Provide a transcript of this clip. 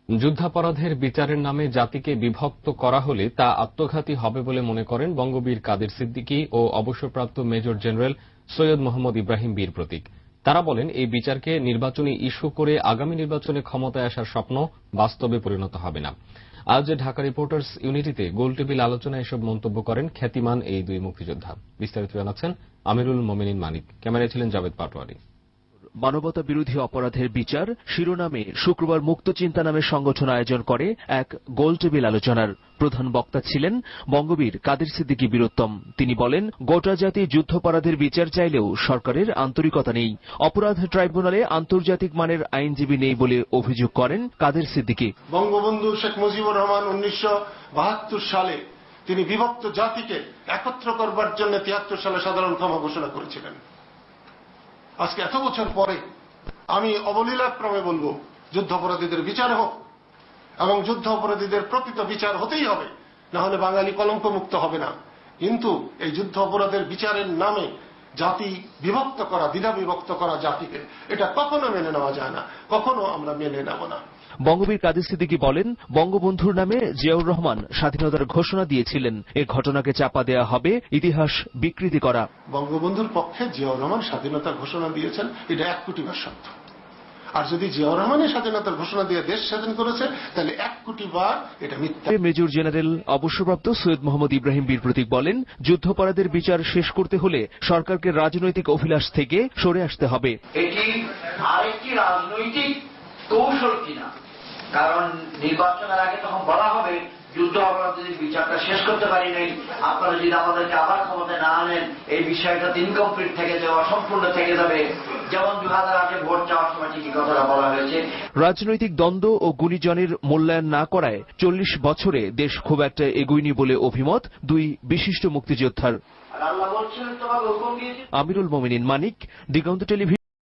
যুদ্ধাপরাধের বিচারের নামে জাতিকে বিভক্ত করা হলে তা আত্মঘাতী হবে বলে মনে করেন বঙ্গবীর কাদের সিদ্দিকী ও অবসরপ্রাপ্ত মেজর জেনারেল সৈয়দ মোহাম্মদ ইব্রাহিম বীর প্রতীক। তারা বলেন, এই বিচারকে নির্বাচনী ইস্যু করে আগামী নির্বাচনে ক্ষমতায় আসার স্বপ্ন বাস্তবে পরিণত হবে না। আজ ঢাকা রিপোর্টার্স ইউনিটিতে গোলটেবিল আলোচনায় এসব মন্তব্য করেন খ্যাতিমান এই দুই মুক্তিযোদ্ধা। বিস্তারিত জানাচ্ছেন আমিরুল মোমিনিন মানিক। ক্যামেরায় ছিলেন জাভেদ পাটোয়ারি। মানবতা বিরোধী অপরাধের বিচার শিরোনামে শুক্রবার মুক্ত চিন্তা নামের সংগঠন আয়োজন করে এক গোলটেবিল আলোচনার। প্রধান বক্তা ছিলেন বঙ্গবীর কাদের সিদ্দিকী বীরোত্তম। তিনি বলেন, গোটা জাতি যুদ্ধাপরাধের বিচার চাইলেও সরকারের আন্তরিকতা নেই। অপরাধ ট্রাইব্যুনালে আন্তর্জাতিক মানের আইনজীবী নেই বলে অভিযোগ করেন কাদের সিদ্দিকী। বঙ্গবন্ধু শেখ মুজিবুর রহমান 1972 সালে তিনি বিভক্ত জাতিকে একত্র করবার জন্য 73 সালে সাধারণ ক্ষমা ঘোষণা করেছিলেন। আজকে এত বছর পরে আমি অবলীলাক্রমে বলবো, যুদ্ধাপরাধীদের বিচার হোক এবং যুদ্ধ অপরাধীদের প্রকৃত বিচার হতেই হবে, না হলে বাঙালি কলঙ্ক মুক্ত হবে না। কিন্তু এই যুদ্ধ অপরাধের বিচারের নামে জাতি বিভক্ত করা, দ্বিধা বিভক্ত করা জাতিকে, এটা কখনো মেনে নেওয়া যায় না, কখনো আমরা মেনে নেব না। বঙ্গবীর কাদের সিদ্দিকী বলেন, বঙ্গবন্ধুর নামে জিয়াউর রহমান স্বাধীনতার ঘোষণা দিয়েছিলেন। এ ঘটনাকে চাপা দেয়া হবে, ইতিহাস বিকৃতি করা। বঙ্গবন্ধুর পক্ষে জিয়াউর রহমান স্বাধীনতার ঘোষণা দিয়েছেন, এটা 1 কোটি বার সত্য। আর যদি জিয়াউর রহমানের স্বাধীনতার ঘোষণা দিয়ে দেশ স্বাধীন করেছে, তাহলে 1 কোটি বার এটা মিথ্যা। মেজর জেনারেল অবসরপ্রাপ্ত সৈয়দ মোহাম্মদ ইব্রাহিম বীর প্রতীক বলেন, যুদ্ধাপরাধের বিচার শেষ করতে হলে সরকারকে রাজনৈতিক অভিলাষ থেকে সরে আসতে হবে। এটি আরেকটি রাজনৈতিক কৌশল কিনা, কারণ নির্বাচনের আগে তখন বলা হবে যুদ্ধ অপরাধীদের বিচারটা শেষ করতে পারি নাই, আপনারা যদি আমাদেরকে আবার ক্ষমতায় না আনেন এই বিষয়টা ইনকমপ্লিট থেকে যাবে, অসম্পূর্ণ থেকে যাবে। যেমন 2008-এ ভোট চাওয়ার সময় ঠিকই কথাটা বলা হয়েছে। রাজনৈতিক দ্বন্দ্ব ও গুণীজনের মূল্যায়ন না করায় 40 বছরে দেশ খুব একটা এগোয়নি বলে অভিমত দুই বিশিষ্ট মুক্তিযোদ্ধার। আল্লাহ বলছেন, তোমাকে হুকুম দিয়েছি। আমিরুল মোমিনিন মানিক, দিগন্ত টেলিভিশন।